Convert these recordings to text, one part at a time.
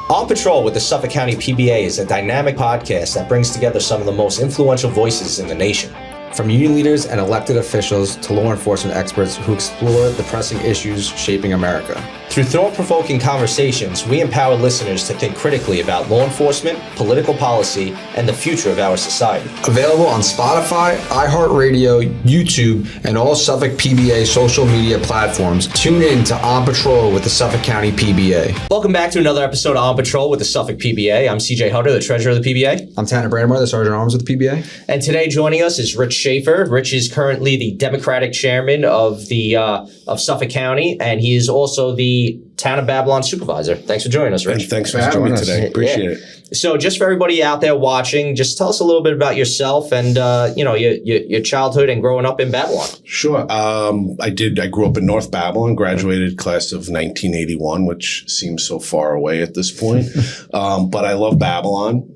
On Patrol with the Suffolk County PBA is a dynamic podcast that brings together some of the most influential voices in the nation. From union leaders and elected officials to law enforcement experts who explore the pressing issues shaping America. Through thought-provoking conversations, we empower listeners to think critically about law enforcement, political policy, and the future of our society. Available on Spotify, iHeartRadio, YouTube, and all Suffolk PBA social media platforms. Tune in to On Patrol with the Suffolk County PBA. Welcome back to another episode of On Patrol with the Suffolk PBA. I'm CJ Hutter, the treasurer of the PBA. I'm Tanner Brandmeier, the Sergeant at Arms with the PBA. And today joining us is Rich Schaffer. Rich is currently the Democratic chairman of the of Suffolk County, and he is also the Town of Babylon Supervisor. Thanks for joining us, Rich. And thanks for having me today. Appreciate it. So just for everybody out there watching, just tell us a little bit about yourself and, your childhood and growing up in Babylon. Sure. I grew up in North Babylon, graduated class of 1981, which seems so far away at this point. But I love Babylon.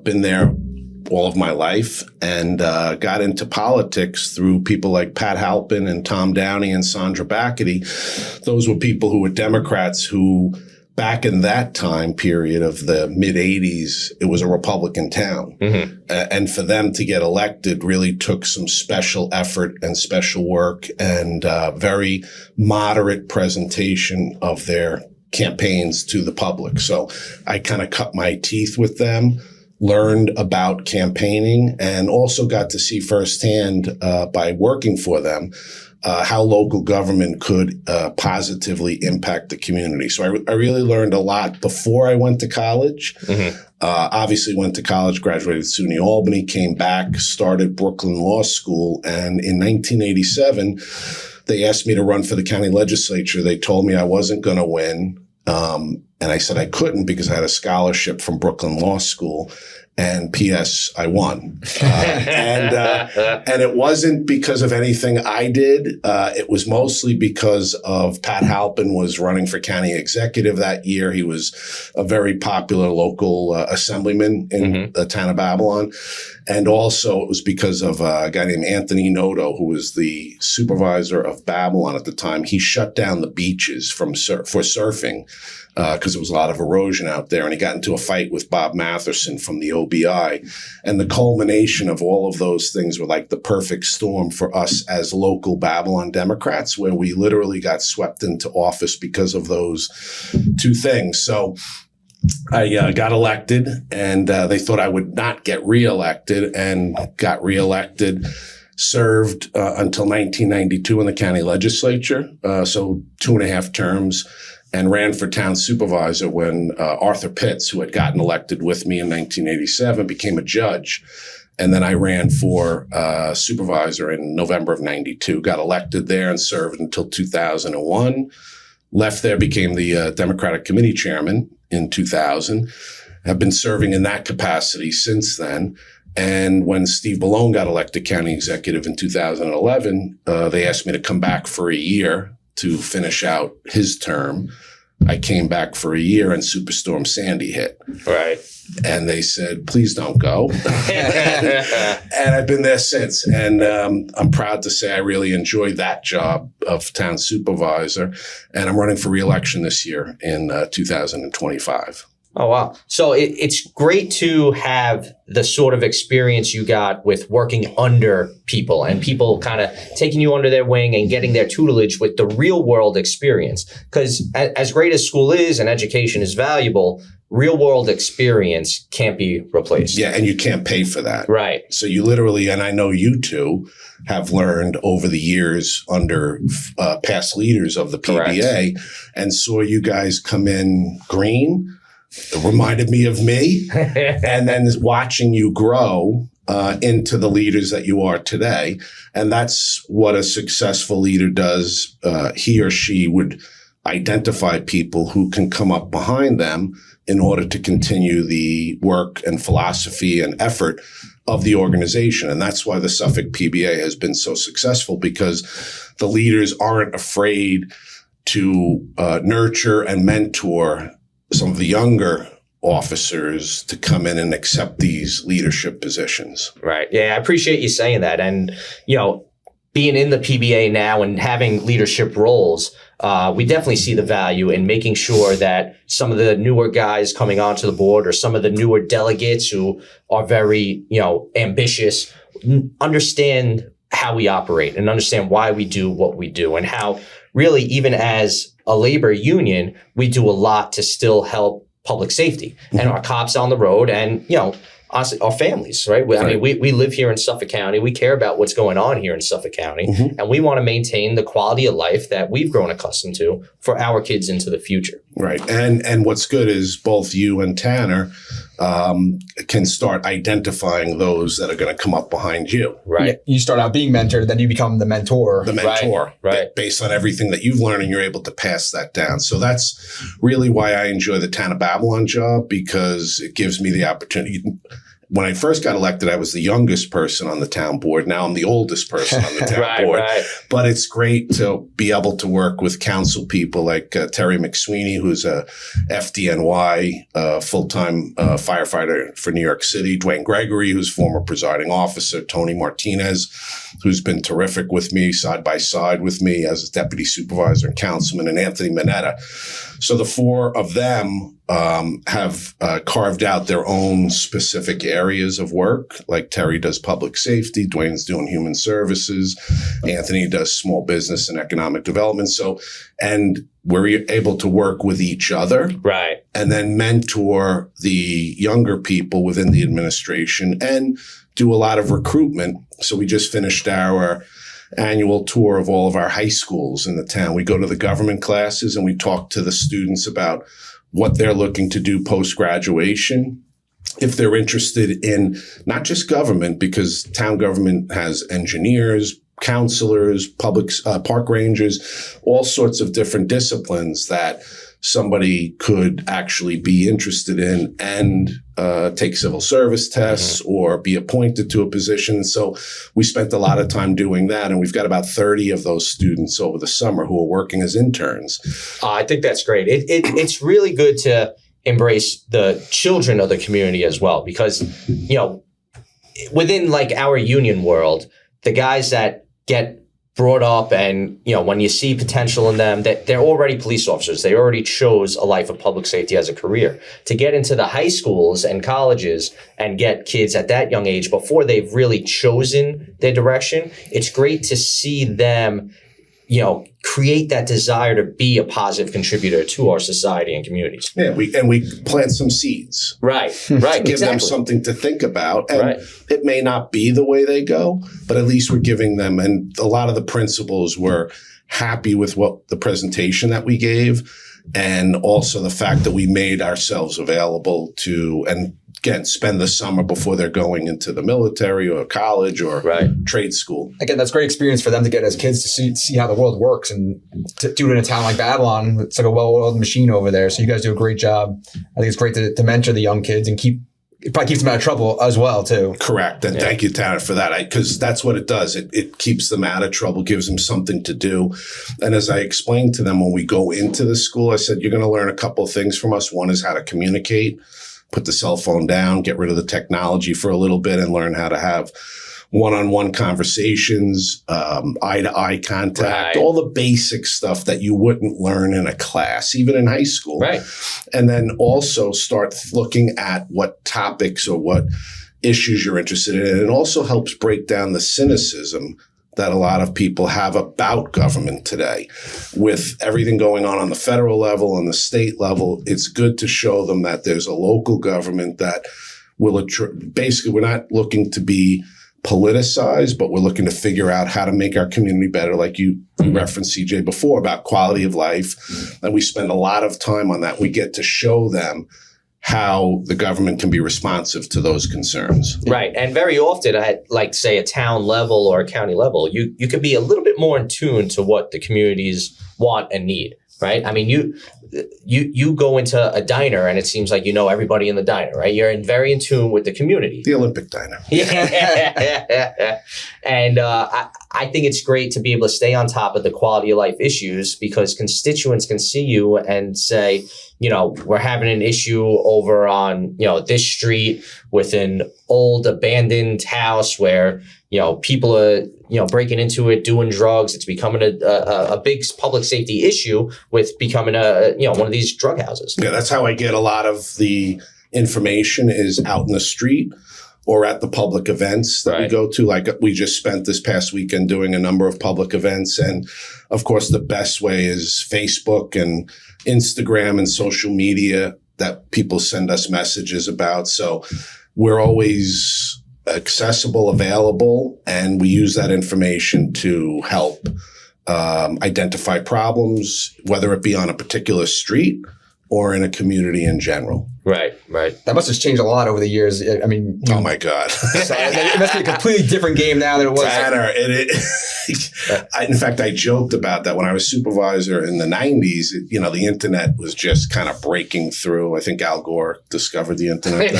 Been there all of my life and got into politics through people like Pat Halpin and Tom Downey and Sandra Backety. Those were people who were Democrats who, back in that time period of the mid-'80s, it was a Republican town. Mm-hmm. And for them to get elected really took some special effort and special work and very moderate presentation of their campaigns to the public. So I kind of cut my teeth with them, learned about campaigning, and also got to see firsthand by working for them how local government could positively impact the community. So I really learned a lot before I went to college. Mm-hmm. Obviously went to college, graduated SUNY Albany, came back, started Brooklyn Law School, and in 1987, they asked me to run for the county legislature. They told me I wasn't going to win. And I said I couldn't because I had a scholarship from Brooklyn Law School. And P.S. I won. And it wasn't because of anything I did. It was mostly because of Pat Halpin was running for county executive that year. He was a very popular local assemblyman in the town of Babylon. And also it was because of a guy named Anthony Noto, who was the supervisor of Babylon at the time. He shut down the beaches for surfing because there was a lot of erosion out there. And he got into a fight with Bob Matherson from the OBI. And the culmination of all of those things were like the perfect storm for us as local Babylon Democrats, where we literally got swept into office because of those two things. So I got elected, and they thought I would not get reelected, and got reelected. Served until 1992 in the county legislature, so 2.5 terms, and ran for town supervisor when Arthur Pitts, who had gotten elected with me in 1987, became a judge. And then I ran for supervisor in November of 92, got elected there and served until 2001. Left there, became the Democratic Committee chairman in 2000. Have been serving in that capacity since then. And when Steve Bellone got elected county executive in 2011, they asked me to come back for a year to finish out his term. I came back for a year and Superstorm Sandy hit. Right. And they said, please don't go. And I've been there since. And I'm proud to say I really enjoyed that job of town supervisor. And I'm running for re-election this year in 2025. Oh, wow. So it's great to have the sort of experience you got with working under people and people kind of taking you under their wing and getting their tutelage with the real world experience. Because as great as school is and education is valuable, real world experience can't be replaced. Yeah, and you can't pay for that. Right. So you literally, and I know you two have learned over the years under past leaders of the PBA. Correct. And saw you guys come in green. It reminded me of me, and then watching you grow into the leaders that you are today. And that's what a successful leader does. He or she would identify people who can come up behind them in order to continue the work and philosophy and effort of the organization. And that's why the Suffolk PBA has been so successful, because the leaders aren't afraid to nurture and mentor some of the younger officers to come in and accept these leadership positions. Right. Yeah, I appreciate you saying that. And, being in the PBA now and having leadership roles, we definitely see the value in making sure that some of the newer guys coming onto the board or some of the newer delegates who are very, ambitious, understand how we operate and understand why we do what we do, and how really, even as a labor union, we do a lot to still help public safety and our cops on the road and, honestly, our families, right? I mean, we live here in Suffolk County. We care about what's going on here in Suffolk County, and we want to maintain the quality of life that we've grown accustomed to for our kids into the future. Right. And what's good is both you and Tanner can start identifying those that are going to come up behind you. Right. Yeah, you start out being mentored, then you become the mentor. The mentor. Right. Based on everything that you've learned, and you're able to pass that down. So that's really why I enjoy the Town of Babylon job, because it gives me the opportunity. When I first got elected, I was the youngest person on the town board. Now I'm the oldest person on the town board. Right. But it's great to be able to work with council people like Terry McSweeney, who's a FDNY full-time firefighter for New York City, Dwayne Gregory, who's former presiding officer, Tony Martinez, who's been terrific with me, side by side with me as a deputy supervisor and councilman, and Anthony Mineta. So the four of them have carved out their own specific areas of work. Like Terry does public safety, Dwayne's doing human services, Anthony does small business and economic development. So, and we're able to work with each other, right, and then mentor the younger people within the administration and do a lot of recruitment. So we just finished our annual tour of all of our high schools in the town. We go to the government classes and we talk to the students about what they're looking to do post-graduation, if they're interested in not just government, because town government has engineers, counselors, public park rangers, all sorts of different disciplines that somebody could actually be interested in and take civil service tests or be appointed to a position. So we spent a lot of time doing that, and we've got about 30 of those students over the summer who are working as interns. I think that's great. It's really good to embrace the children of the community as well, because, within like our union world, the guys that get brought up and, when you see potential in them, that they're already police officers. They already chose a life of public safety as a career. To get into the high schools and colleges and get kids at that young age before they've really chosen their direction, it's great to see them, create that desire to be a positive contributor to our society and communities. Yeah, we plant some seeds. Right. Give them something to think about. And it may not be the way they go, but at least we're giving them. And a lot of the principals were happy with what the presentation that we gave, and also the fact that we made ourselves available to, and again, spend the summer before they're going into the military or college or trade school. Again, that's great experience for them to get as kids to see how the world works, and to do it in a town like Babylon. It's like a well-oiled machine over there. So you guys do a great job. I think it's great to mentor the young kids and it probably keeps them out of trouble as well, too. Correct. And thank you, Tanner, for that. Because that's what it does. It keeps them out of trouble, gives them something to do. And as I explained to them when we go into the school, I said, you're going to learn a couple of things from us. One is how to communicate, put the cell phone down, get rid of the technology for a little bit, and learn how to have one-on-one conversations, eye-to-eye contact, all the basic stuff that you wouldn't learn in a class, even in high school. Right. And then also start looking at what topics or what issues you're interested in. And it also helps break down the cynicism that a lot of people have about government today. With everything going on the federal level and the state level, it's good to show them that there's a local government that will basically, we're not looking to be politicized, but we're looking to figure out how to make our community better. Like you referenced, CJ, before, about quality of life. And we spend a lot of time on that. We get to show them how the government can be responsive to those concerns. Right. And very often at, like, say, a town level or a county level, you can be a little bit more in tune to what the communities want and need. Right. I mean, you go into a diner and it seems like you know everybody in the diner, right? You're very in tune with the community. The Olympic diner. And I think it's great to be able to stay on top of the quality of life issues, because constituents can see you and say, we're having an issue over on, this street with an old abandoned house where, people are, breaking into it, doing drugs. It's becoming a big public safety issue with becoming one of these drug houses. Yeah, that's how I get a lot of the information is out in the street or at the public events that we go to. Like we just spent this past weekend doing a number of public events. And of course, the best way is Facebook and Instagram and social media that people send us messages about. So we're always accessible, available, and we use that information to help identify problems, whether it be on a particular street or in a community in general. Right. That must have changed a lot over the years. I mean, oh my God. So it must be a completely different game now than it was. Tanner, in fact, I joked about that when I was supervisor in the 90s. The internet was just kind of breaking through. I think Al Gore discovered the internet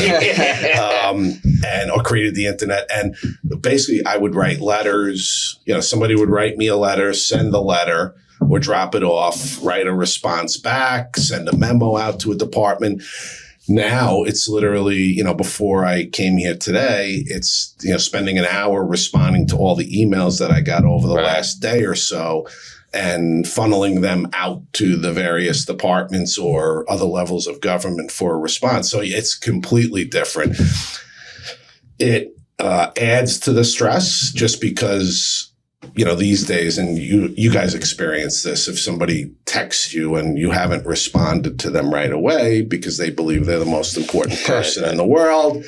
or created the internet. And basically, I would write letters. Somebody would write me a letter, send the letter, or drop it off, write a response back, send a memo out to a department. Now it's literally, before I came here today, it's, spending an hour responding to all the emails that I got over the last day or so and funneling them out to the various departments or other levels of government for a response. So it's completely different. It adds to the stress just because these days, and you guys experience this, if somebody texts you and you haven't responded to them right away because they believe they're the most important person in the world,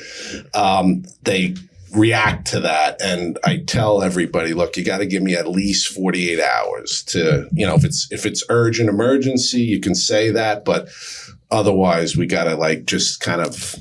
they react to that. And I tell everybody, look, you got to give me at least 48 hours to, if it's urgent emergency, you can say that, but otherwise we got to just kind of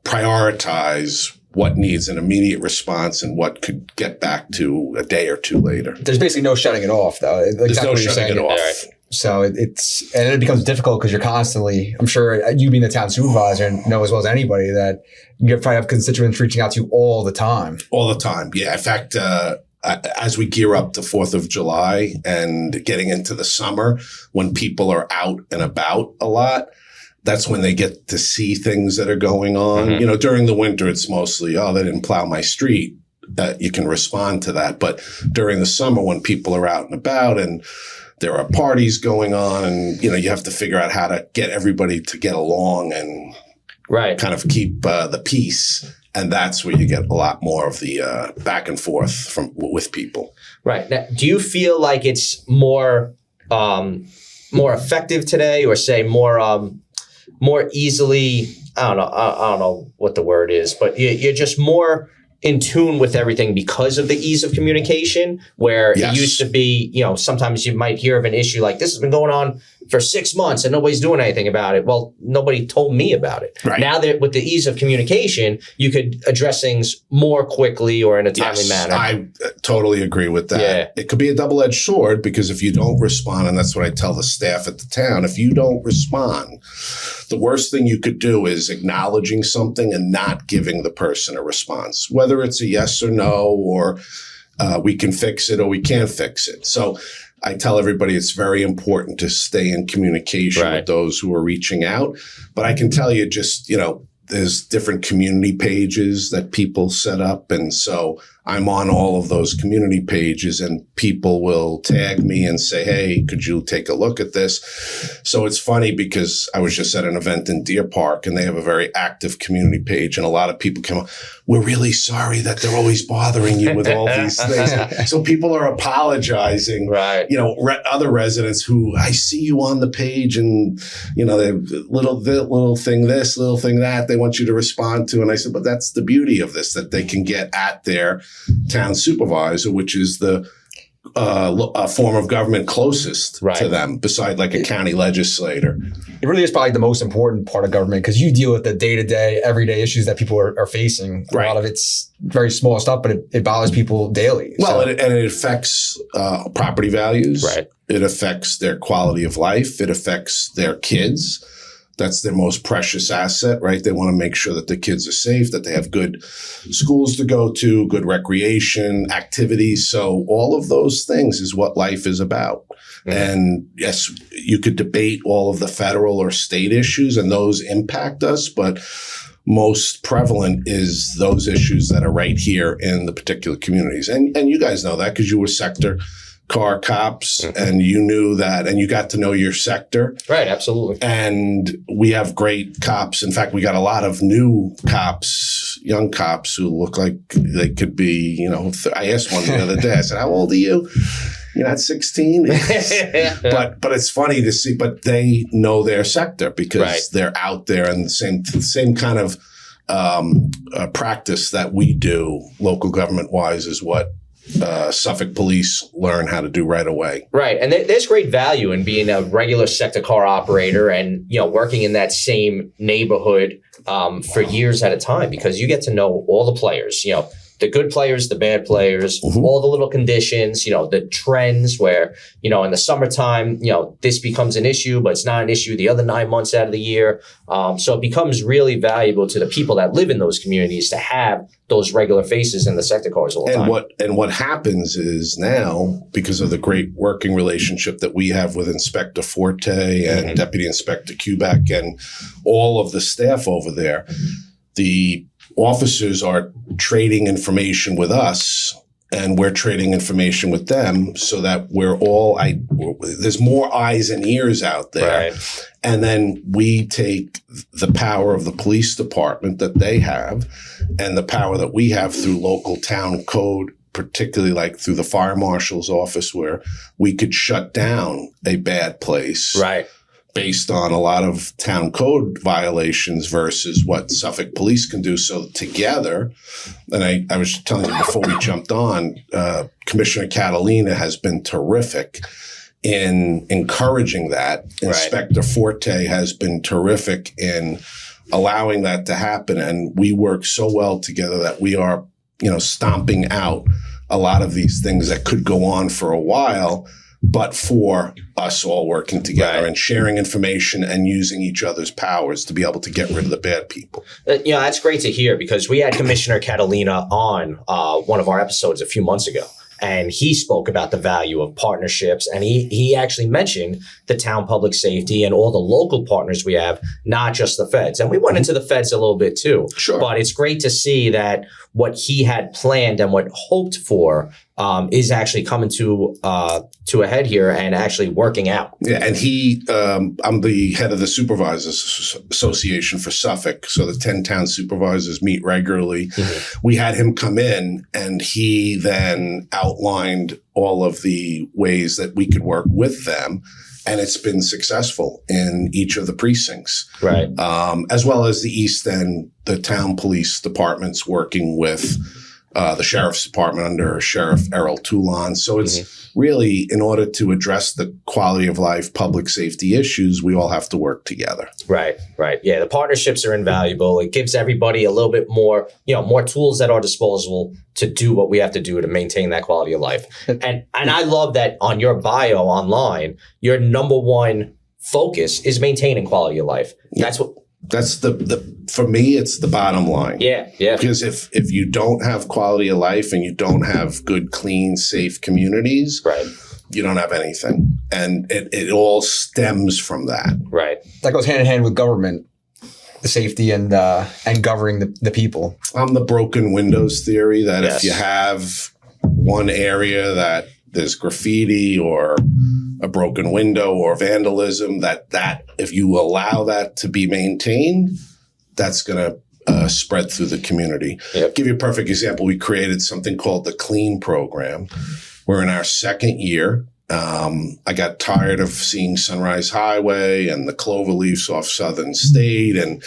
prioritize what needs an immediate response and what could get back to a day or two later. There's basically no shutting it off, though. There's no shutting it off. So and it becomes difficult because you're constantly, I'm sure you being the town supervisor and know as well as anybody that you probably have constituents reaching out to you all the time. All the time. Yeah. In fact, as we gear up to 4th of July and getting into the summer when people are out and about a lot, that's when they get to see things that are going on. Mm-hmm. During the winter, it's mostly, they didn't plow my street. You can respond to that. But during the summer, when people are out and about and there are parties going on and, you have to figure out how to get everybody to get along and kind of keep the peace. And that's where you get a lot more of the back and forth with people. Right. Now, do you feel like it's more effective today, or say more easily, I don't know what the word is, but you're just more in tune with everything because of the ease of communication, where it used to be, sometimes you might hear of an issue like this has been going on for 6 months and nobody's doing anything about it. Well, nobody told me about it. Right. Now that with the ease of communication, you could address things more quickly or in a timely manner. I totally agree with that. Yeah. It could be a double-edged sword because if you don't respond, and that's what I tell the staff at the town, if you don't respond, the worst thing you could do is acknowledging something and not giving the person a response, whether it's a yes or no, or we can fix it or we can't fix it. So I tell everybody it's very important to stay in communication with those who are reaching out. But I can tell you just, there's different community pages that people set up. And so I'm on all of those community pages and people will tag me and say, hey, could you take a look at this? So it's funny because I was just at an event in Deer Park and they have a very active community page. And a lot of people come up, we're really sorry that they're always bothering you with all these things. So people are apologizing, other residents who I see you on the page and, they little thing this, little thing that they want you to respond to. And I said, but that's the beauty of this, that they can get at their town supervisor, which is the form of government closest to them, beside like a county legislator. It really is probably the most important part of government because you deal with the day-to-day, everyday issues that people are facing. A lot of it's very small stuff, but it bothers people daily. Well, and it affects property values. Right. It affects their quality of life. It affects their kids. That's their most precious asset, right? They want to make sure that the kids are safe, that they have good schools to go to, good recreation, activities. So all of those things is what life is about. Mm-hmm. And yes, you could debate all of the federal or state issues and those impact us, but most prevalent is those issues that are right here in the particular communities. And you guys know that because you were sector car cops and you knew that and you got to know your sector. Right, absolutely. And we have great cops. In fact, we got a lot of new cops, young cops who look like they could be, you know, I asked one the other day, I said, how old are you? You're not 16? But it's funny to see, but they know their sector because they're out there and the same kind of practice that we do local government wise is what Suffolk police learn how to do right away. Right. And there's great value in being a regular sector car operator and, you know, working in that same neighborhood for years at a time because you get to know all the players, you know, the good players, the bad players, all the little conditions, you know, the trends where, you know, in the summertime, you know, this becomes an issue, but it's not an issue the other 9 months out of the year. So it becomes really valuable to the people that live in those communities to have those regular faces in the sector cars all the time. What happens is now, because of the great working relationship that we have with Inspector Forte and Deputy Inspector Kubek and all of the staff over there, the officers are trading information with us and we're trading information with them so that there's more eyes and ears out there. Right. And then we take the power of the police department that they have and the power that we have through local town code, particularly like through the fire marshal's office where we could shut down a bad place. Right. Based on a lot of town code violations versus what Suffolk police can do. So together, and I was telling you before we jumped on, Commissioner Catalina has been terrific in encouraging that. Right. Inspector Forte has been terrific in allowing that to happen. And we work so well together that we are, you know, stomping out a lot of these things that could go on for a while, but for us all working together and sharing information and using each other's powers to be able to get rid of the bad people. You know, that's great to hear because we had Commissioner Catalina on one of our episodes a few months ago. And he spoke about the value of partnerships. And he actually mentioned the town public safety and all the local partners we have, not just the feds. And we went into the feds a little bit too. Sure. But it's great to see that what he had planned and what hoped for is actually coming to a head here and actually working out. Yeah, and I'm the head of the Supervisors Association for Suffolk, so the 10 town supervisors meet regularly. We had him come in, and he then outlined all of the ways that we could work with them. And it's been successful in each of the precincts. Right. As well as the East End, the town police departments working with the sheriff's department under Sheriff Errol Toulon. So it's really, in order to address the quality of life, public safety issues, we all have to work together. Right, right. Yeah, the partnerships are invaluable. It gives everybody a little bit more, you know, more tools at our disposal to do what we have to do to maintain that quality of life. And I love that on your bio online, your number one focus is maintaining quality of life. That's for me, it's the bottom line. Yeah, yeah. Because if you don't have quality of life and you don't have good, clean, safe communities, right, you don't have anything. And it all stems from that. Right. That goes hand in hand with government, the safety and governing the people. The broken windows theory that if you have one area that there's graffiti or a broken window or vandalism, that if you allow that to be maintained, that's going to spread through the community. Yep. Give you a perfect example. We created something called the Clean Program. We're in our second year. I got tired of seeing Sunrise Highway and the cloverleafs off Southern State and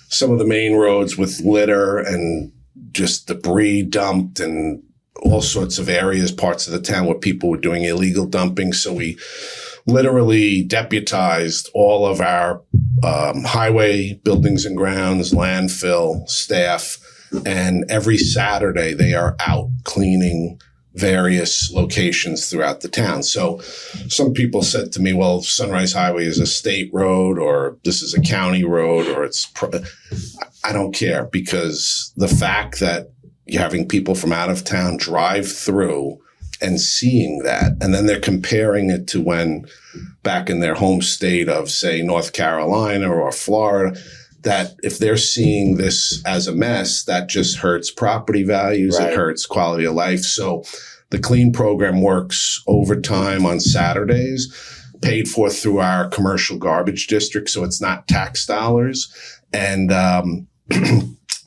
some of the main roads with litter and just debris dumped and all sorts of areas, parts of the town where people were doing illegal dumping. So we literally deputized all of our highway buildings and grounds, landfill staff, and every Saturday they are out cleaning various locations throughout the town. So some people said to me, well, Sunrise Highway is a state road or this is a county road or I don't care, because the fact that you're having people from out of town drive through and seeing that, and then they're comparing it to when back in their home state of, say, North Carolina or Florida, that if they're seeing this as a mess, that just hurts property values. Right. It hurts quality of life. So the Clean program works overtime on Saturdays, paid for through our commercial garbage district. So it's not tax dollars. And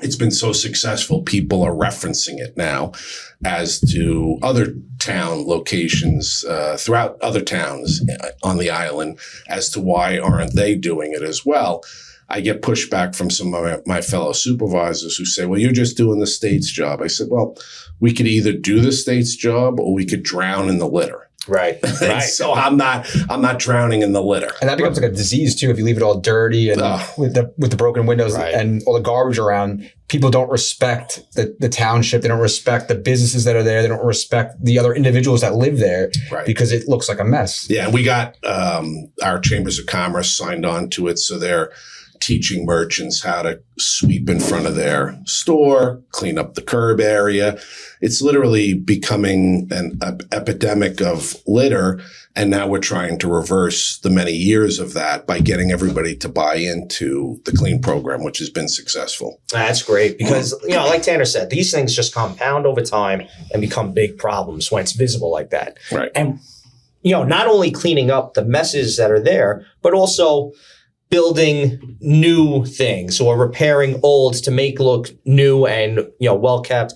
it's been so successful, people are referencing it now as to other town locations throughout other towns on the island as to why aren't they doing it as well. I get pushback from some of my fellow supervisors who say, well, you're just doing the state's job. I said, well, we could either do the state's job or we could drown in the litter. Right. Right. So I'm not drowning in the litter. And that becomes like a disease too if you leave it all dirty and with the broken windows and all the garbage around. People don't respect the township. They don't respect the businesses that are there. They don't respect the other individuals that live there because it looks like a mess. Yeah, and we got our chambers of commerce signed on to it, so they're teaching merchants how to sweep in front of their store, clean up the curb area. It's literally becoming an epidemic of litter. And now we're trying to reverse the many years of that by getting everybody to buy into the Clean program, which has been successful. That's great because, like Tanner said, these things just compound over time and become big problems when it's visible like that. Right. And, not only cleaning up the messes that are there, but also building new things or repairing olds to make look new and, well kept.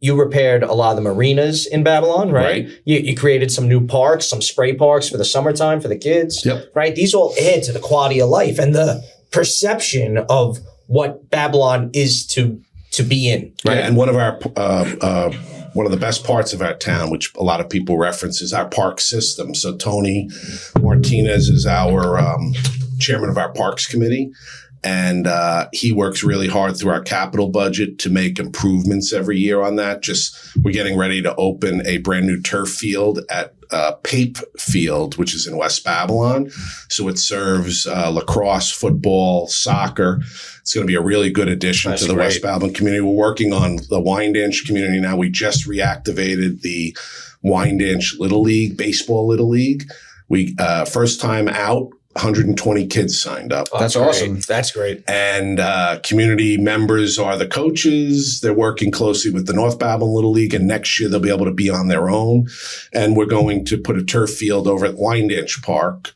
You repaired a lot of the marinas in Babylon, right? You created some new parks, some spray parks for the summertime for the kids, right? These all add to the quality of life and the perception of what Babylon is to be in, right? Yeah, and one of the best parts of our town, which a lot of people reference, is our park system. So Tony Martinez is our chairman of our Parks Committee. And he works really hard through our capital budget to make improvements every year on that. We're getting ready to open a brand new turf field at Pape Field, which is in West Babylon. So it serves lacrosse, football, soccer. It's going to be a really good addition to the West Babylon community. We're working on the Wyandanch community now. We just reactivated the Wyandanch Little League, Baseball Little League. We first time out. 120 kids signed up. That's awesome. That's great. And community members are the coaches. They're working closely with the North Babylon Little League, and next year they'll be able to be on their own. And we're going to put a turf field over at Wyandanch Park,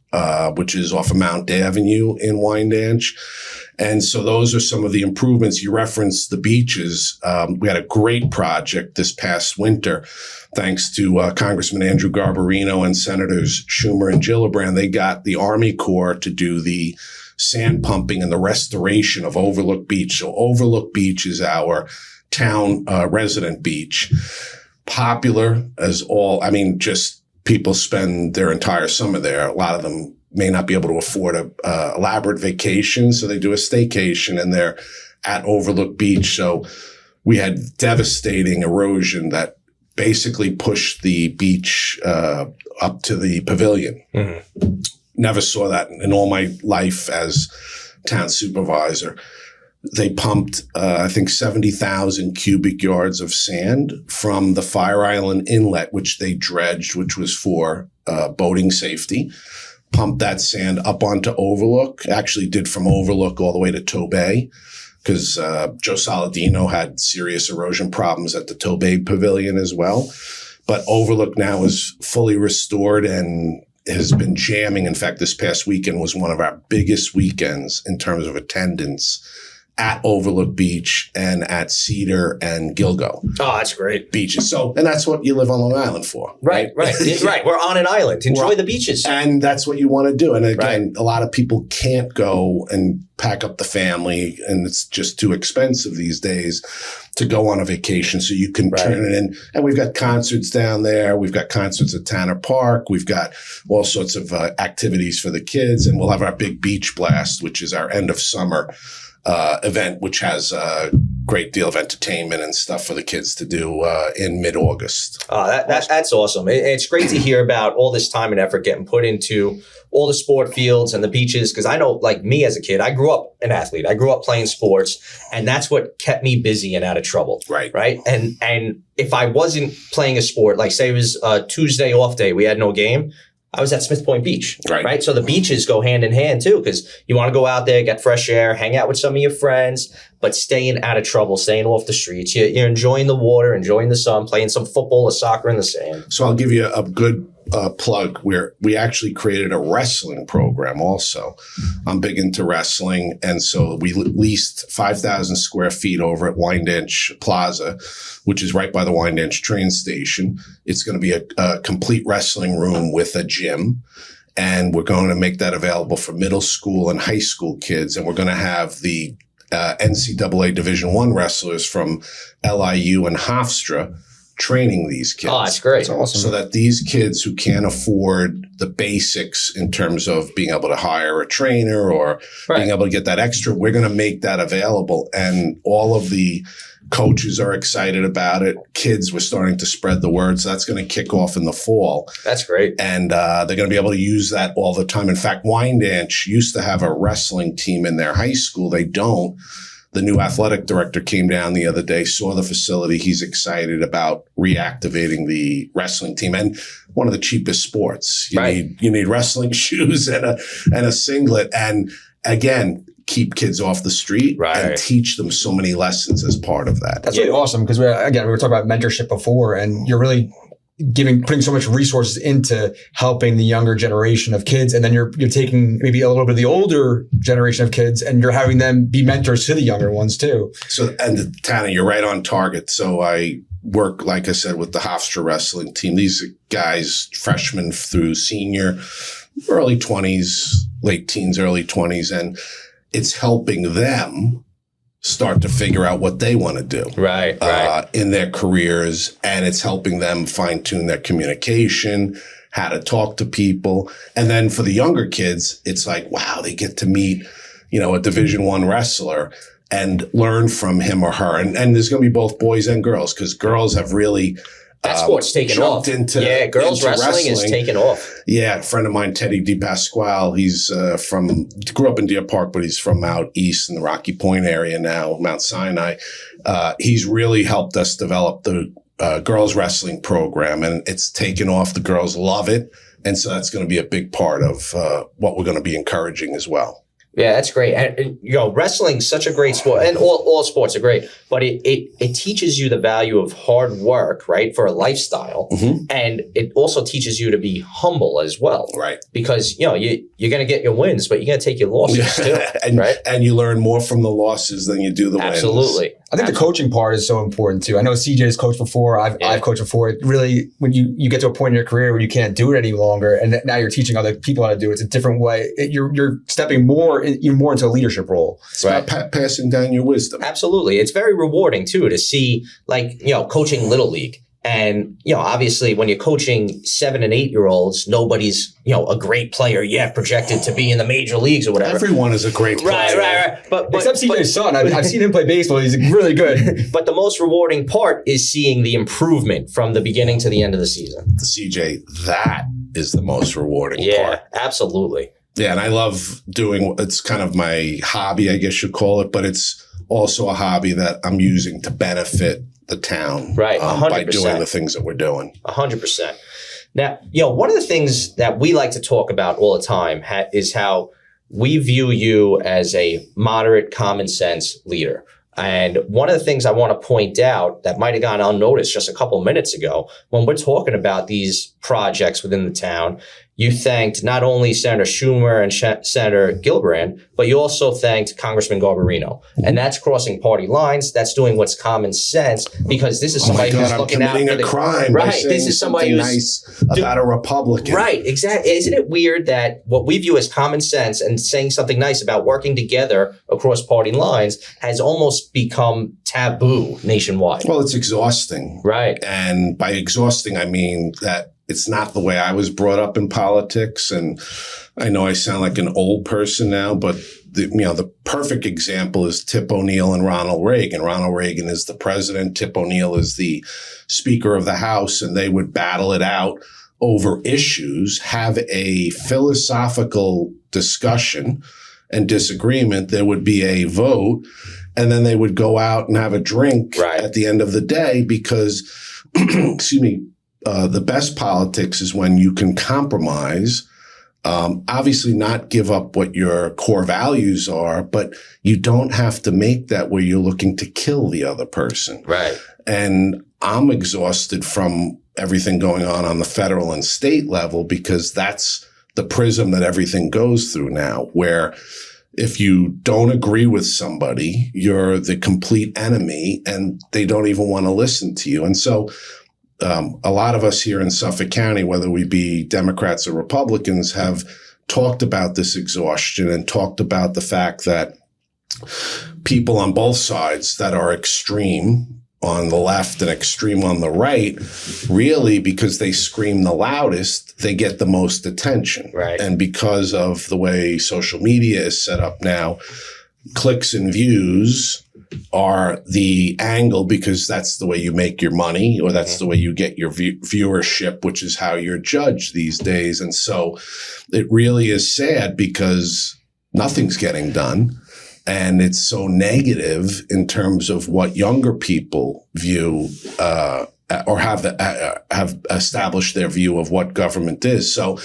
which is off of Mount Avenue in Wyandanch. And so those are some of the improvements. You referenced the beaches. We had a great project this past winter, thanks to Congressman Andrew Garbarino and Senators Schumer and Gillibrand. They got the Army Corps to do the sand pumping and the restoration of Overlook Beach. So Overlook Beach is our town resident beach. Popular as just people spend their entire summer there. A lot of them may not be able to afford a elaborate vacation, so they do a staycation and they're at Overlook Beach. So we had devastating erosion that basically pushed the beach up to the pavilion. Mm-hmm. Never saw that in all my life as town supervisor. They pumped, I think, 70,000 cubic yards of sand from the Fire Island Inlet, which they dredged, which was for boating safety. Pumped that sand up onto Overlook, actually did from Overlook all the way to Tobay, because Joe Saladino had serious erosion problems at the Tobay Pavilion as well. But Overlook now is fully restored and has been jamming. In fact, this past weekend was one of our biggest weekends in terms of attendance at Overlook Beach and at Cedar and Gilgo. Oh, that's great. Beaches. So, and that's what you live on Long Island for. Right. Right. We're on an island. Enjoy the beaches. And that's what you want to do. And again, a lot of people can't go and pack up the family, and it's just too expensive these days to go on a vacation. So you can turn it in. And we've got concerts down there. We've got concerts at Tanner Park. We've got all sorts of activities for the kids. And we'll have our big beach blast, which is our end of summer event, which has a great deal of entertainment and stuff for the kids to do in mid-August. That's awesome. It's great to hear about all this time and effort getting put into all the sport fields and the beaches. Because I know, like me as a kid, I grew up an athlete. I grew up playing sports, and that's what kept me busy and out of trouble. Right. And if I wasn't playing a sport, like say it was a Tuesday off day, we had no game, I was at Smith Point Beach, Right. right? So the beaches go hand in hand too, because you want to go out there, get fresh air, hang out with some of your friends, but staying out of trouble, staying off the streets. You're enjoying the water, enjoying the sun, playing some football or soccer in the sand. So I'll give you a good plug where we actually created a wrestling program also. I'm big into wrestling. And so we leased 5,000 square feet over at Wyandanch Plaza, which is right by the Wyandanch train station. It's going to be a complete wrestling room with a gym. And we're going to make that available for middle school and high school kids. And we're going to have the NCAA Division I wrestlers from LIU and Hofstra training these kids. Oh, that's great. That's awesome. So that these kids who can't afford the basics in terms of being able to hire a trainer or being able to get that extra, we're going to make that available. And all of the coaches are excited about it. Kids were starting to spread the word. So that's going to kick off in the fall. That's great. And they're going to be able to use that all the time. In fact, Wyandanch used to have a wrestling team in their high school. They don't. The new athletic director came down the other day, saw the facility. He's excited about reactivating the wrestling team, and one of the cheapest sports. You need wrestling shoes and a singlet, and again, keep kids off the street and teach them so many lessons as part of that. That's really awesome because we were talking about mentorship before, and you're really putting so much resources into helping the younger generation of kids, and then you're taking maybe a little bit of the older generation of kids and you're having them be mentors to the younger ones too. So, and Tana, you're right on target. So I work, like I said, with the Hofstra wrestling team. These guys, freshmen through senior, early 20s, late teens, early 20s, and it's helping them start to figure out what they want to do in their careers. And it's helping them fine tune their communication, how to talk to people. And then for the younger kids, it's like, wow, they get to meet, a Division I wrestler and learn from him or her. And there's going to be both boys and girls, because girls have really that sport's taken off. Girls wrestling is taken off. Yeah, a friend of mine, Teddy DePasquale, he's grew up in Deer Park, but he's from out east in the Rocky Point area now, Mount Sinai. He's really helped us develop the girls wrestling program, and it's taken off. The girls love it. And so that's going to be a big part of what we're going to be encouraging as well. Yeah, that's great. And wrestling's such a great sport, and all sports are great, but it teaches you the value of hard work, right, for a lifestyle. Mm-hmm. And it also teaches you to be humble as well. Right. Because, you're going to get your wins, but you're going to take your losses too. Right. And you learn more from the losses than you do the wins. Absolutely. I think the coaching part is so important too. I know CJ's coached before. I've coached before. It really, when you get to a point in your career where you can't do it any longer, and now you're teaching other people how to do it, it's a different way. You're stepping even more into a leadership role. It's about passing down your wisdom. Absolutely. It's very rewarding too to see, coaching Little League. And, obviously when you're coaching 7 and 8 year olds, nobody's, a great player yet projected to be in the major leagues or whatever. Everyone is a great player. Right. But except CJ's son. I've seen him play baseball. He's really good. But the most rewarding part is seeing the improvement from the beginning to the end of the season. CJ, that is the most rewarding part. Yeah, absolutely. Yeah, and I love it's kind of my hobby, I guess you'd call it, but it's also a hobby that I'm using to benefit the town, right? 100%. By doing the things that we're doing. 100%. Now, one of the things that we like to talk about all the time is how we view you as a moderate, common sense leader. And one of the things I want to point out that might have gone unnoticed just a couple of minutes ago, when we're talking about these projects within the town, you thanked not only Senator Schumer and Senator Gillibrand, but you also thanked Congressman Garbarino. And that's crossing party lines. That's doing what's common sense, because this is somebody who's looking out for a crime. Right. This is somebody who's nice about a Republican. Right. Exactly. Isn't it weird that what we view as common sense and saying something nice about working together across party lines has almost become taboo nationwide? Well, it's exhausting. Right. And by exhausting, I mean that it's not the way I was brought up in politics. And I know I sound like an old person now, but the perfect example is Tip O'Neill and Ronald Reagan. Ronald Reagan is the president. Tip O'Neill is the Speaker of the House, and they would battle it out over issues, have a philosophical discussion and disagreement. There would be a vote, and then they would go out and have a drink at the end of the day because, excuse me, the best politics is when you can compromise. Obviously not give up what your core values are, but you don't have to make that where you're looking to kill the other person. Right. And I'm exhausted from everything going on the federal and state level, because that's the prism that everything goes through now, where if you don't agree with somebody, you're the complete enemy and they don't even want to listen to you. And so a lot of us here in Suffolk County, whether we be Democrats or Republicans, have talked about this exhaustion and talked about the fact that people on both sides that are extreme on the left and extreme on the right, really, because they scream the loudest, they get the most attention. Right. And because of the way social media is set up now, clicks and views are the angle, because that's the way you make your money, or that's the way you get your viewership, which is how you're judged these days. And so it really is sad, because nothing's getting done. And it's so negative in terms of what younger people view or have established their view of what government is. So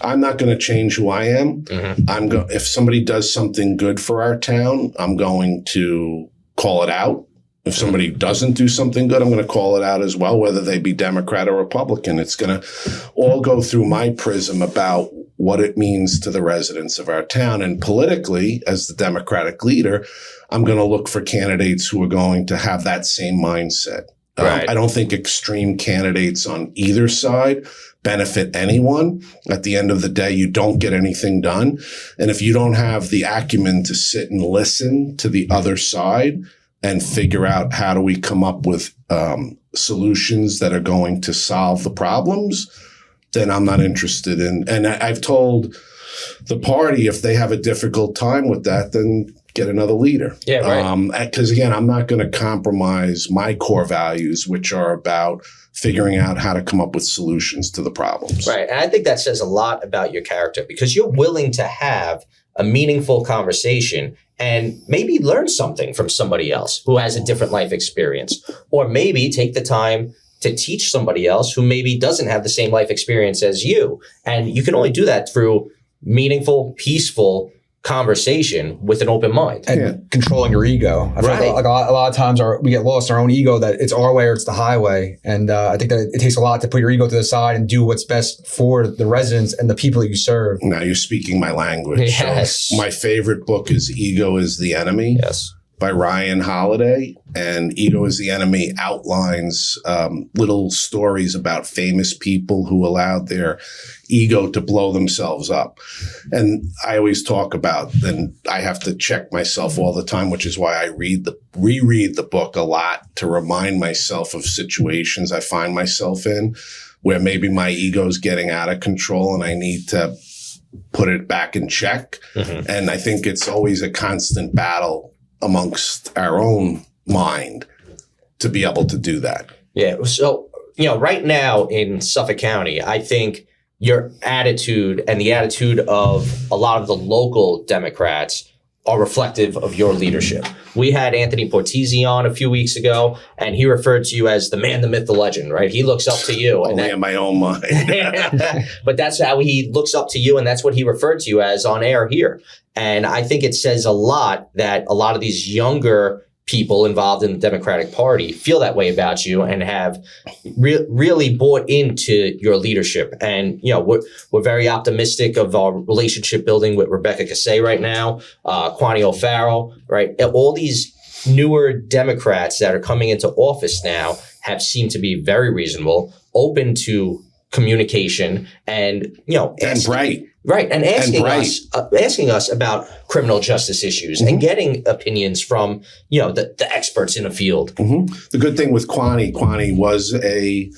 I'm not going to change who I am. If somebody does something good for our town, I'm going to call it out. If somebody doesn't do something good, I'm going to call it out as well, whether they be Democrat or Republican. It's going to all go through my prism about what it means to the residents of our town. And politically, as the Democratic leader, I'm going to look for candidates who are going to have that same mindset. Right. I don't think extreme candidates on either side benefit anyone. At the end of the day, you don't get anything done. And if you don't have the acumen to sit and listen to the other side and figure out how do we come up with solutions that are going to solve the problems, then I'm not interested in. And I've told the party, if they have a difficult time with that, then get another leader. Yeah, right. Because again, I'm not going to compromise my core values, which are about figuring out how to come up with solutions to the problems. Right. And I think that says a lot about your character, because you're willing to have a meaningful conversation and maybe learn something from somebody else who has a different life experience, or maybe take the time to teach somebody else who maybe doesn't have the same life experience as you. And you can only do that through meaningful, peaceful conversation with an open mind. And controlling your ego. I feel like a lot of times we get lost in our own ego, that it's our way or it's the highway. And I think that it takes a lot to put your ego to the side and do what's best for the residents and the people that you serve. Now you're speaking my language. Yes. So my favorite book is Ego is the Enemy. Yes. By Ryan Holiday. And Ego is the Enemy outlines little stories about famous people who allowed their ego to blow themselves up. And I always talk about, then I have to check myself all the time, which is why I reread the book a lot to remind myself of situations I find myself in where maybe my ego is getting out of control and I need to put it back in check. And I think it's always a constant battle amongst our own mind to be able to do that. Yeah. So, right now in Suffolk County, I think your attitude and the attitude of a lot of the local Democrats are reflective of your leadership. We had Anthony Portese on a few weeks ago, and he referred to you as the man, the myth, the legend, right? He looks up to you. Only in my own mind. But that's how he looks up to you, and that's what he referred to you as on air here. And I think it says a lot that a lot of these younger people involved in the Democratic Party feel that way about you and have really bought into your leadership. And, we're very optimistic of our relationship building with Rebecca Cassay right now, Kwani O'Farrell, right? All these newer Democrats that are coming into office now have seemed to be very reasonable, open to communication, and, and bright. Right. And asking us about criminal justice issues and getting opinions from, the experts in the field. The good thing with Kwani was a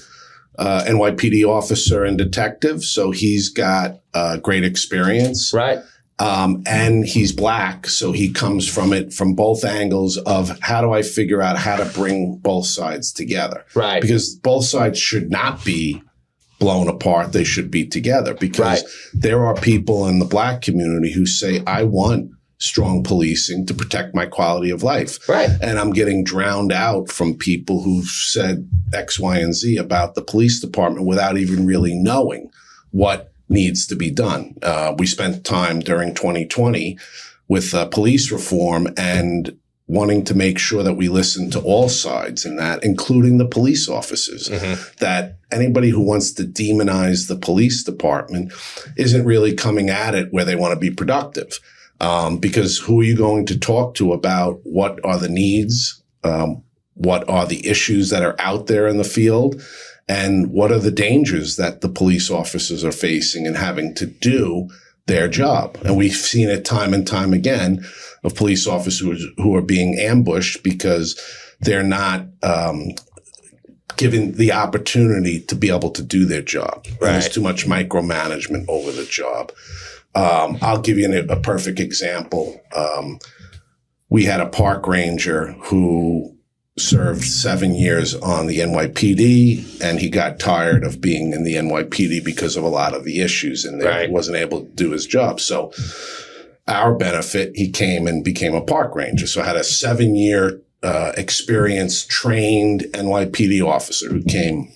NYPD officer and detective. So he's got great experience. Right. And he's Black. So he comes from it from both angles of how do I figure out how to bring both sides together? Right. Because both sides should not be blown apart. They should be together, because there are people in the Black community who say, I want strong policing to protect my quality of life. Right. And I'm getting drowned out from people who've said X, Y, and Z about the police department without even really knowing what needs to be done. We spent time during 2020 with police reform and wanting to make sure that we listen to all sides in that, including the police officers, that anybody who wants to demonize the police department isn't really coming at it where they want to be productive. Because who are you going to talk to about what are the needs, what are the issues that are out there in the field, and what are the dangers that the police officers are facing and having to do their job? And we've seen it time and time again of police officers who are being ambushed because they're not given the opportunity to be able to do their job. Right. There's too much micromanagement over the job. I'll give you a perfect example. We had a park ranger who served 7 years on the NYPD, and he got tired of being in the NYPD because of a lot of the issues in there. Right. He wasn't able to do his job. So our benefit, he came and became a park ranger. So I had a 7-year experienced, trained NYPD officer who came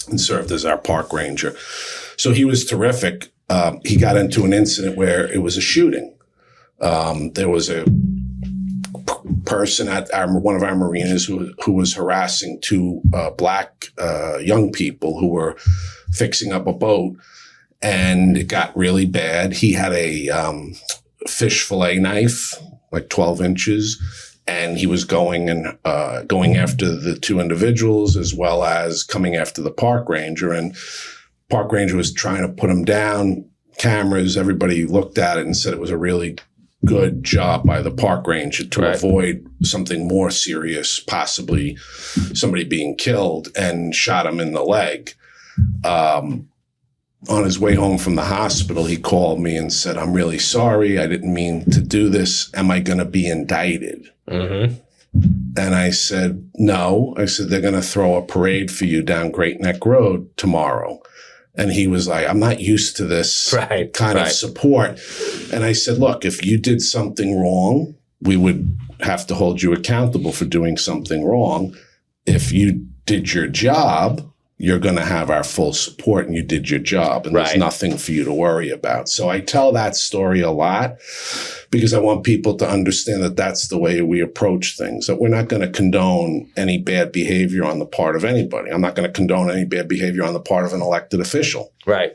and served as our park ranger. So he was terrific. He got into an incident where it was a shooting. There was a person at one of our marinas who was harassing two black young people who were fixing up a boat, and it got really bad. He had a fish fillet knife, like 12 inches, and he was going after the two individuals as well as coming after the park ranger. And park ranger was trying to put him down. Cameras, everybody looked at it and said it was a really good job by the park ranger to avoid something more serious, possibly somebody being killed, and shot him in the leg. On his way home from the hospital, he called me and said, "I'm really sorry. I didn't mean to do this. Am I going to be indicted?" And I said, "No." I said, "They're going to throw a parade for you down Great Neck Road tomorrow." And he was like, "I'm not used to this kind of support." And I said, "Look, if you did something wrong, we would have to hold you accountable for doing something wrong. If you did your job, you're going to have our full support, and you did your job, and there's nothing for you to worry about." So I tell that story a lot because I want people to understand that that's the way we approach things, that we're not going to condone any bad behavior on the part of anybody. I'm not going to condone any bad behavior on the part of an elected official. Right.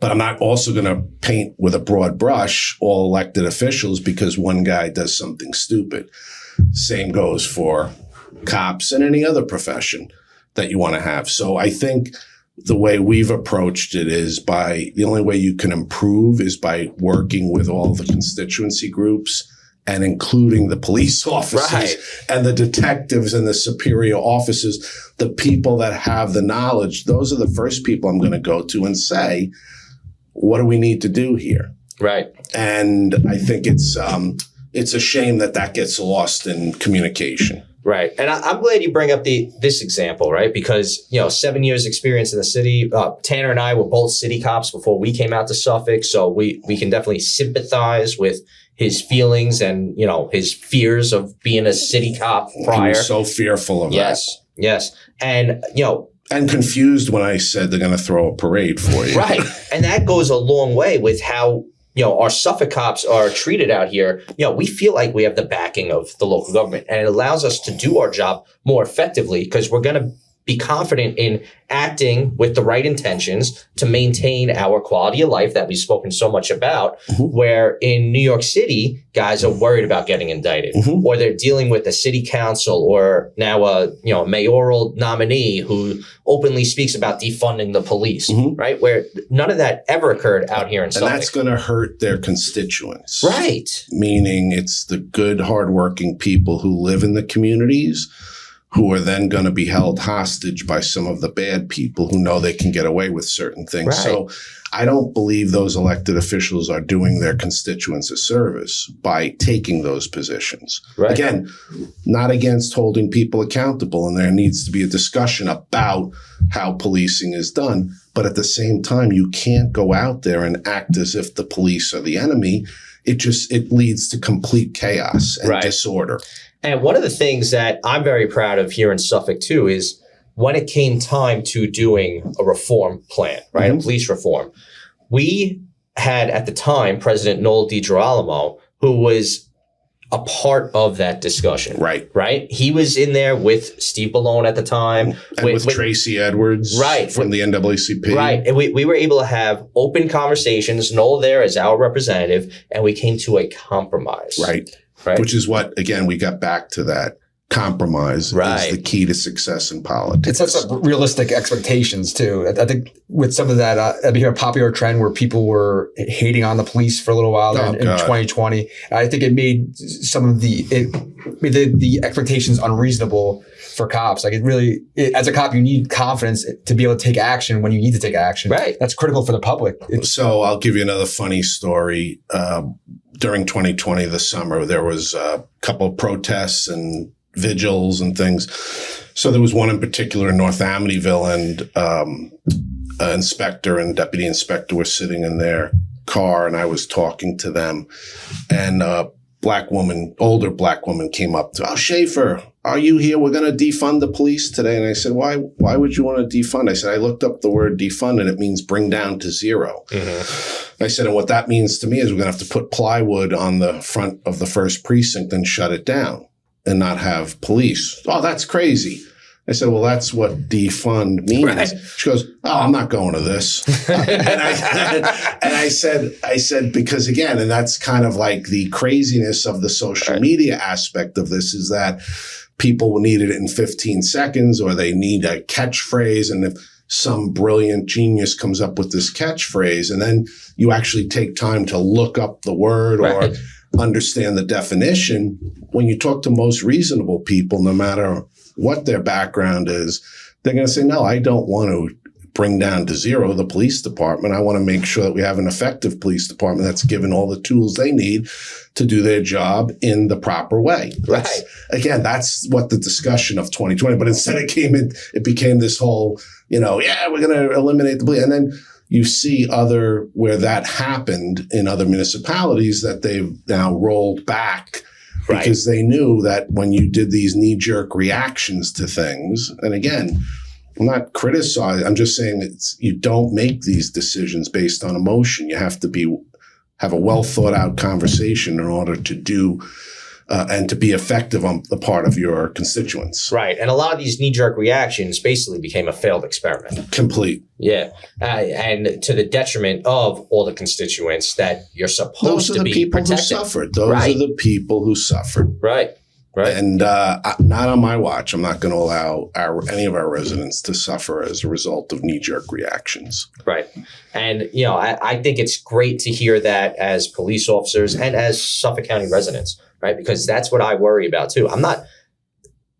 But I'm not also going to paint with a broad brush all elected officials because one guy does something stupid. Same goes for cops and any other profession that you want to have. So I think the way we've approached it is the only way you can improve is by working with all the constituency groups and including the police officers and the detectives and the superior officers, the people that have the knowledge. Those are the first people I'm going to go to and say, what do we need to do here? Right. And I think it's a shame that gets lost in communication. Right. And I'm glad you bring up this example, right? Because, 7 years experience in the city. Tanner and I were both city cops before we came out to Suffolk. So we can definitely sympathize with his feelings and, his fears of being a city cop prior. He was so fearful of that. Yes. And, and confused when I said they're going to throw a parade for you. Right. And that goes a long way with how our Suffolk cops are treated out here. We feel like we have the backing of the local government, and it allows us to do our job more effectively because we're going to be confident in acting with the right intentions to maintain our quality of life that we've spoken so much about, where in New York City, guys are worried about getting indicted, or they're dealing with a city council or now a mayoral nominee who openly speaks about defunding the police, right? Where none of that ever occurred out here in Suffolk. And that's going to hurt their constituents. Right. Meaning it's the good, hardworking people who live in the communities who are then going to be held hostage by some of the bad people who know they can get away with certain things. Right. So I don't believe those elected officials are doing their constituents a service by taking those positions. Right. Again, not against holding people accountable, and there needs to be a discussion about how policing is done. But at the same time, you can't go out there and act as if the police are the enemy it leads to complete chaos and Right. disorder. And one of the things that I'm very proud of here in Suffolk too is when it came time to doing a reform plan, right? A police reform. We had at the time President Noel DiGirolamo, who was a part of that discussion. Right. He was in there with Steve Ballone at the time. And with Tracy Edwards from the NAACP. Right. And we were able to have open conversations, Noel there as our representative, and we came to a compromise. Right. Which is what, again, we got back to that. Compromise is the key to success in politics. It sets up realistic expectations too. I think with some of that, it became a popular trend where people were hating on the police for a little while in 2020. I think it made some of the expectations unreasonable for cops. Like as a cop, you need confidence to be able to take action when you need to take action. Right. That's critical for the public. So I'll give you another funny story. During 2020, the summer, there was a couple of protests and vigils and things. So there was one in particular in North Amityville, and an inspector and deputy inspector were sitting in their car, and I was talking to them, and older black woman came up to, "Oh, Schaffer, are you here? We're going to defund the police today." And I said, why would you want to defund? I said, I looked up the word defund and it means bring down to zero. I said, and what that means to me is we're going to have to put plywood on the front of the first precinct and shut it down and not have police. "Oh, that's crazy." I said, well, that's what defund means. Right. She goes, "Oh, I'm not going to this." and I said, because again, and that's kind of like the craziness of the social media aspect of this, is that people will need it in 15 seconds or they need a catchphrase. And if some brilliant genius comes up with this catchphrase and then you actually take time to look up the word or understand the definition, when you talk to most reasonable people, no matter what their background is, they're going to say, no, I don't want to bring down to zero the police department. I want to make sure that we have an effective police department that's given all the tools they need to do their job in the proper way. Again, that's what the discussion of 2020, but instead it became this whole, we're going to eliminate the police. And then you see where that happened in other municipalities that they've now rolled back because they knew that when you did these knee-jerk reactions to things, and again, I'm not criticizing, I'm just saying you don't make these decisions based on emotion. You have to have a well-thought-out conversation in order to do and to be effective on the part of your constituents. Right. And a lot of these knee-jerk reactions basically became a failed experiment. Complete. Yeah. And to the detriment of all the constituents that you're supposed to be protecting. Those are the people who suffered. Those are the people who suffered. Right. And not on my watch. I'm not going to allow any of our residents to suffer as a result of knee-jerk reactions. Right. And, I think it's great to hear that as police officers and as Suffolk County residents, right? Because that's what I worry about too. I'm not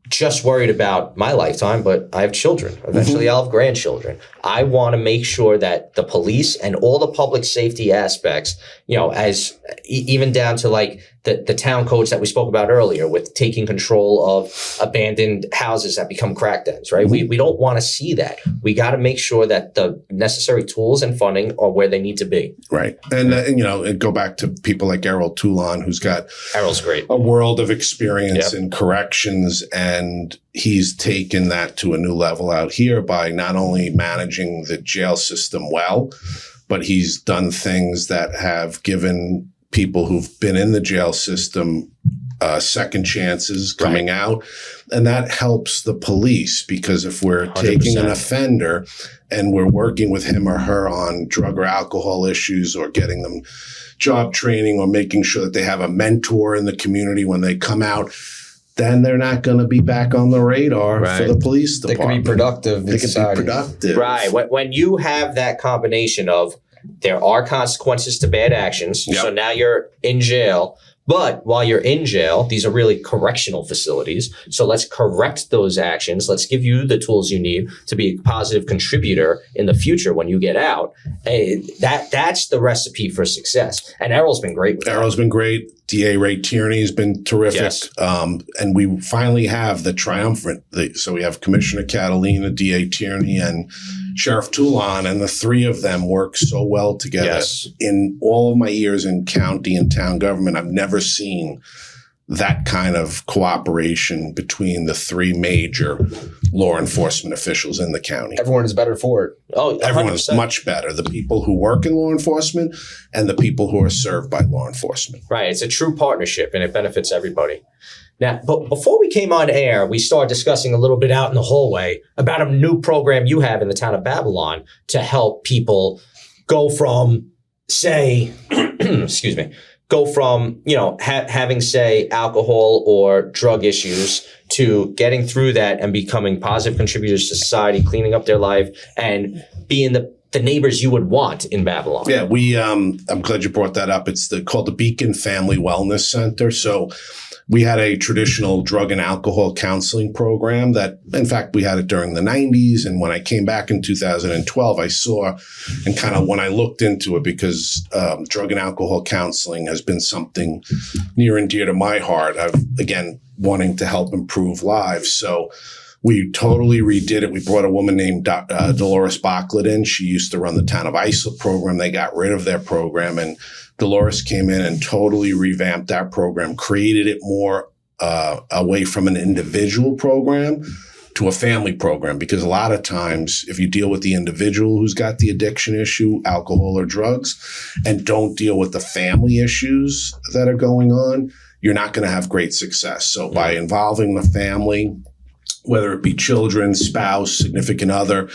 just worried about my lifetime, but I have children. Eventually I'll have grandchildren. I want to make sure that the police and all the public safety aspects, as even down to like the town codes that we spoke about earlier with taking control of abandoned houses that become crack dens, right? We don't want to see that. We got to make sure that the necessary tools and funding are where they need to be. Right. And go back to people like Errol Toulon, who's got Errol's great. A world of experience in corrections, and he's taken that to a new level out here by not only managing the jail system well, but he's done things that have given people who've been in the jail system second chances coming out. And that helps the police, because if we're 100%. Taking an offender and we're working with him or her on drug or alcohol issues or getting them job training or making sure that they have a mentor in the community when they come out, then they're not going to be back on the radar for the police department. They can be productive. They can be productive. Right. When you have that combination of there are consequences to bad actions, so now you're in jail. But while you're in jail, these are really correctional facilities. So let's correct those actions. Let's give you the tools you need to be a positive contributor in the future when you get out. That's the recipe for success. And Errol's been great with that. Errol's been great. DA Ray Tierney has been terrific. Yes. And we finally have the triumvirate. So we have Commissioner Catalina, DA Tierney, and Sheriff Toulon, and the three of them work so well together. Yes. In all of my years in county and town government, I've never seen that kind of cooperation between the three major law enforcement officials in the county. Everyone is better for it. Oh, 100%. Everyone's much better. The people who work in law enforcement and the people who are served by law enforcement. Right. It's a true partnership and it benefits everybody. Now, but before we came on air, we started discussing a little bit out in the hallway about a new program you have in the town of Babylon to help people go from, say, excuse me, having, say, alcohol or drug issues to getting through that and becoming positive contributors to society, cleaning up their life, and being the neighbors you would want in Babylon. Yeah, I'm glad you brought that up. It's called the Beacon Family Wellness Center. So we had a traditional drug and alcohol counseling program that, in fact, we had it during the 90s. And when I came back in 2012, I saw, and kind of when I looked into it, because drug and alcohol counseling has been something near and dear to my heart. I've, again, wanting to help improve lives. So we totally redid it. We brought a woman named Dolores Backlett in. She used to run the Town of Islip program. They got rid of their program, and Dolores came in and totally revamped that program, created it more away from an individual program to a family program. Because a lot of times, if you deal with the individual who's got the addiction issue, alcohol or drugs, and don't deal with the family issues that are going on, you're not going to have great success. So by involving the family, whether it be children, spouse, significant other,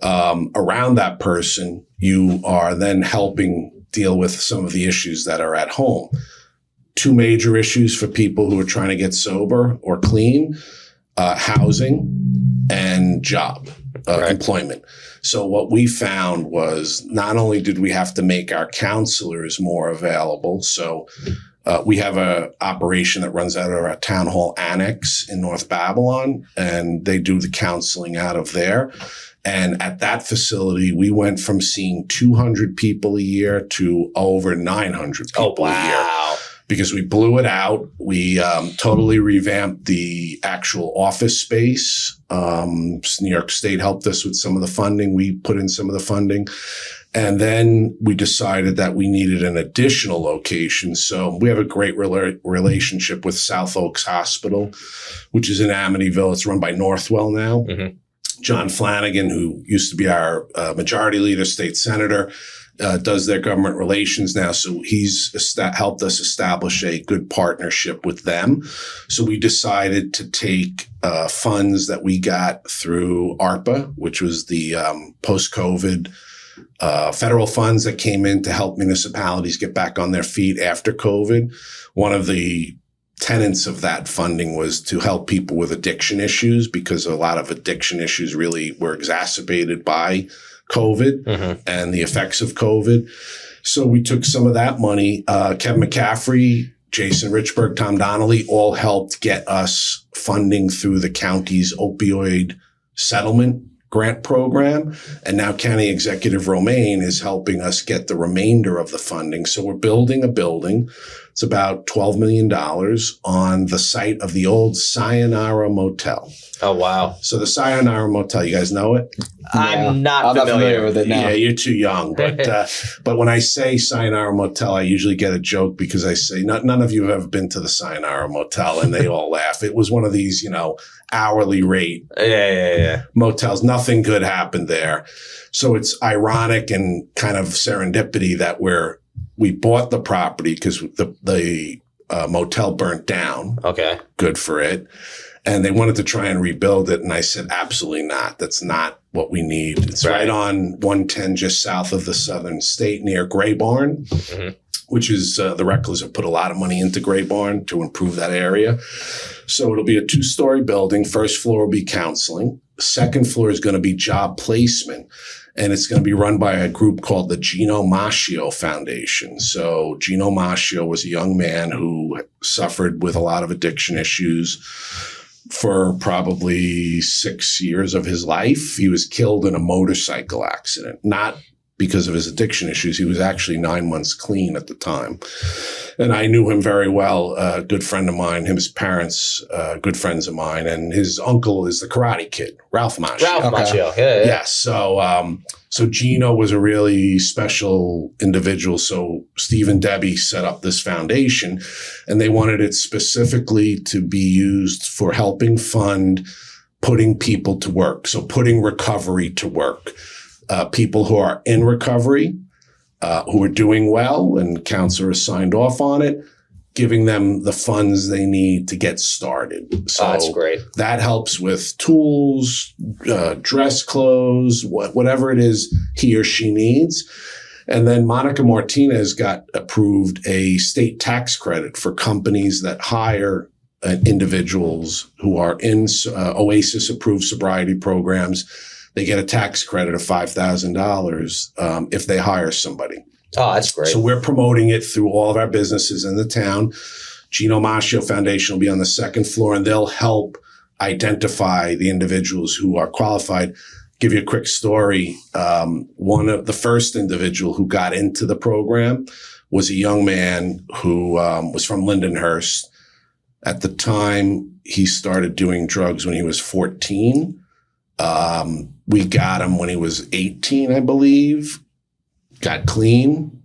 around that person, you are then helping deal with some of the issues that are at home. Two major issues for people who are trying to get sober or clean, housing and job, employment. So what we found was not only did we have to make our counselors more available, so we have an operation that runs out of our town hall annex in North Babylon, and they do the counseling out of there. And at that facility, we went from seeing 200 people a year to over 900 people a year. Because we blew it out. We totally revamped the actual office space. New York State helped us with some of the funding. We put in some of the funding. And then we decided that we needed an additional location. So we have a great relationship with South Oaks Hospital, which is in Amityville. It's run by Northwell now. Mm-hmm. John Flanagan, who used to be our majority leader, state senator, does their government relations now. So he's helped us establish a good partnership with them. So we decided to take funds that we got through ARPA, which was the post-COVID federal funds that came in to help municipalities get back on their feet after COVID. One of the tenets of that funding was to help people with addiction issues, because a lot of addiction issues really were exacerbated by COVID and the effects of COVID. So we took some of that money. Kevin McCaffrey, Jason Richburg, Tom Donnelly all helped get us funding through the county's opioid settlement grant program. And now County Executive Romaine is helping us get the remainder of the funding. So we're building a building. It's about $12 million on the site of the old Sayonara Motel. Oh, wow. So the Sayonara Motel, you guys know it? I'm not familiar with it now. Yeah, you're too young. But when I say Sayonara Motel, I usually get a joke because I say, none of you have ever been to the Sayonara Motel, and they all laugh. It was one of these, hourly rate motels. Nothing good happened there. So it's ironic and kind of serendipity that we bought the property because the motel burnt down. Okay. Good for it. And they wanted to try and rebuild it. And I said, absolutely not. That's not what we need. It's right on 110, just south of the Southern State near Gray Barn, which is the Recklers have put a lot of money into Gray Barn to improve that area. So it'll be a 2-story building. First floor will be counseling. Second floor is going to be job placement. And it's going to be run by a group called the Gino Mascio Foundation. So Gino Mascio was a young man who suffered with a lot of addiction issues for probably 6 years of his life. He was killed in a motorcycle accident, not because of his addiction issues. He was actually 9 months clean at the time. And I knew him very well, a good friend of mine, his parents, good friends of mine, and his uncle is the Karate Kid, Ralph Macchio. Ralph Macchio, yeah. Yes. So Gino was a really special individual. So Steve and Debbie set up this foundation, and they wanted it specifically to be used for helping fund putting people to work. So putting recovery to work. People who are in recovery, who are doing well, and counselors signed off on it, giving them the funds they need to get started. So that's great. That helps with tools, dress clothes, whatever it is he or she needs. And then Monica Martinez got approved a state tax credit for companies that hire individuals who are in OASIS-approved sobriety programs. They get a tax credit of $5,000 if they hire somebody. Oh, that's great. So we're promoting it through all of our businesses in the town. Gino Macchio Foundation will be on the second floor, and they'll help identify the individuals who are qualified. Give you a quick story. One of the first individual who got into the program was a young man who was from Lindenhurst. At the time, he started doing drugs when he was 14. We got him when he was 18, I believe. Got clean.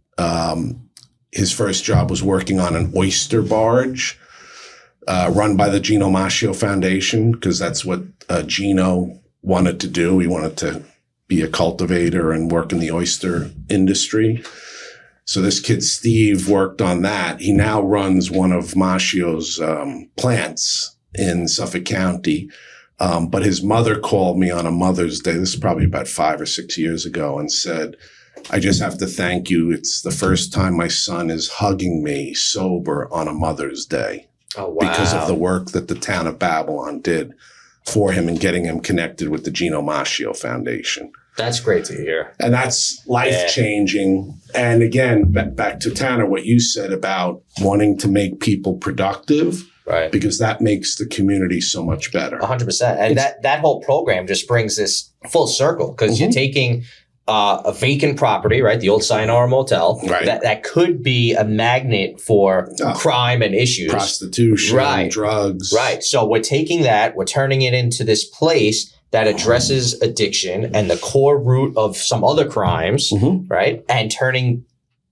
His first job was working on an oyster barge run by the Gino Macchio Foundation, because that's what Gino wanted to do. He wanted to be a cultivator and work in the oyster industry. So this kid, Steve, worked on that. He now runs one of Macchio's plants in Suffolk County. But his mother called me on a Mother's Day. This is probably about 5 or 6 years ago, and said, I just have to thank you. It's the first time my son is hugging me sober on a Mother's Day. Oh, wow. Because of the work that the town of Babylon did for him and getting him connected with the Gino Macchio Foundation. That's great to hear. And that's life-changing. And again, back to Tanner, what you said about wanting to make people productive. Right. Because that makes the community so much better. 100%. And that whole program just brings this full circle, because you're taking a vacant property, right? The old Sayonara Motel. Right. That could be a magnet for crime and issues. Prostitution, drugs. Right. So we're taking that, we're turning it into this place that addresses addiction and the core root of some other crimes, right? And turning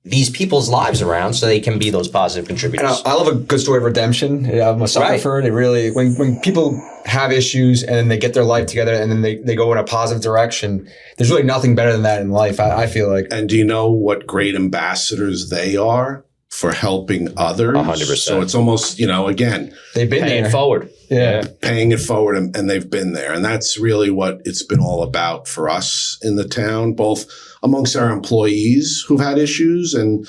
these people's lives around so they can be those positive contributors. And I love a good story of redemption. I'm a sucker for it. It really, when people have issues and they get their life together and then they go in a positive direction, there's really nothing better than that in life, I feel like. And do you know what great ambassadors they are for helping others? 100%. So it's almost, again, they've been paying there. Forward. Yeah. Paying it forward, and they've been there. And that's really what it's been all about for us in the town, both amongst our employees who've had issues. And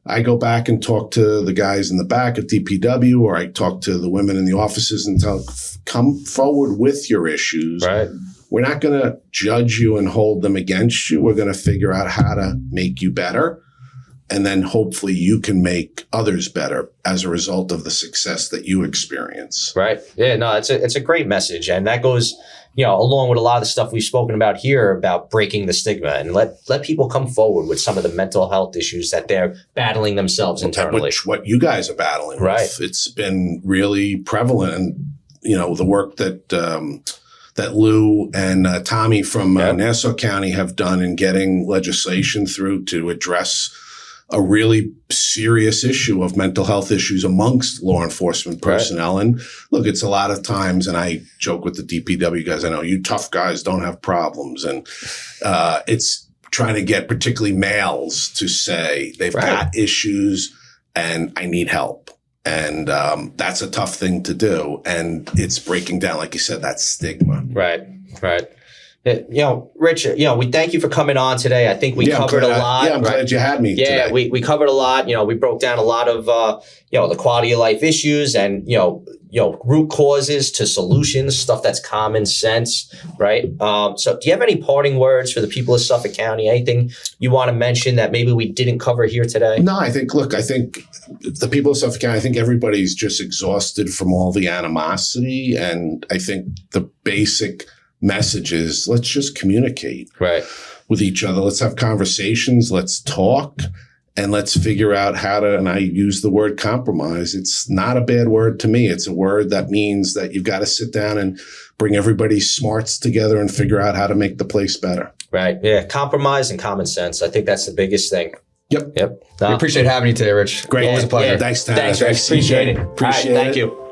I go back and talk to the guys in the back at DPW, or I talk to the women in the offices and tell, come forward with your issues. Right. We're not going to judge you and hold them against you. We're going to figure out how to make you better. And then hopefully you can make others better as a result of the success that you experience. Right. Yeah, no, it's a great message. And that goes, along with a lot of the stuff we've spoken about here about breaking the stigma, and let people come forward with some of the mental health issues that they're battling themselves internally. Which what you guys are battling with. It's been really prevalent. And, the work that that Lou and Tommy from Nassau County have done in getting legislation through to address a really serious issue of mental health issues amongst law enforcement personnel. And look, it's a lot of times, and I joke with the DPW guys, I know you tough guys don't have problems. And it's trying to get particularly males to say they've got issues and I need help. And that's a tough thing to do. And it's breaking down, like you said, that stigma. Right. Rich, we thank you for coming on today. I think we covered a lot. I'm glad you had me today. We covered a lot. We broke down a lot of, the quality of life issues and, root causes to solutions, stuff that's common sense, right? So do you have any parting words for the people of Suffolk County? Anything you want to mention that maybe we didn't cover here today? No, I think the people of Suffolk County, I think everybody's just exhausted from all the animosity. And I think the basic message is let's just communicate. Right. with each other. Let's have conversations. Let's talk. And let's figure out how to, and I use the word compromise. It's not a bad word to me. It's a word that means that you've got to sit down and bring everybody's smarts together and figure out how to make the place better. Right. Yeah. Compromise and common sense. I think that's the biggest thing. Yep. Yep. We appreciate having you today, Rich. Great. Always a pleasure. Thanks, Tyler. Thanks, Rich. Appreciate it. Appreciate All right, thank it. you.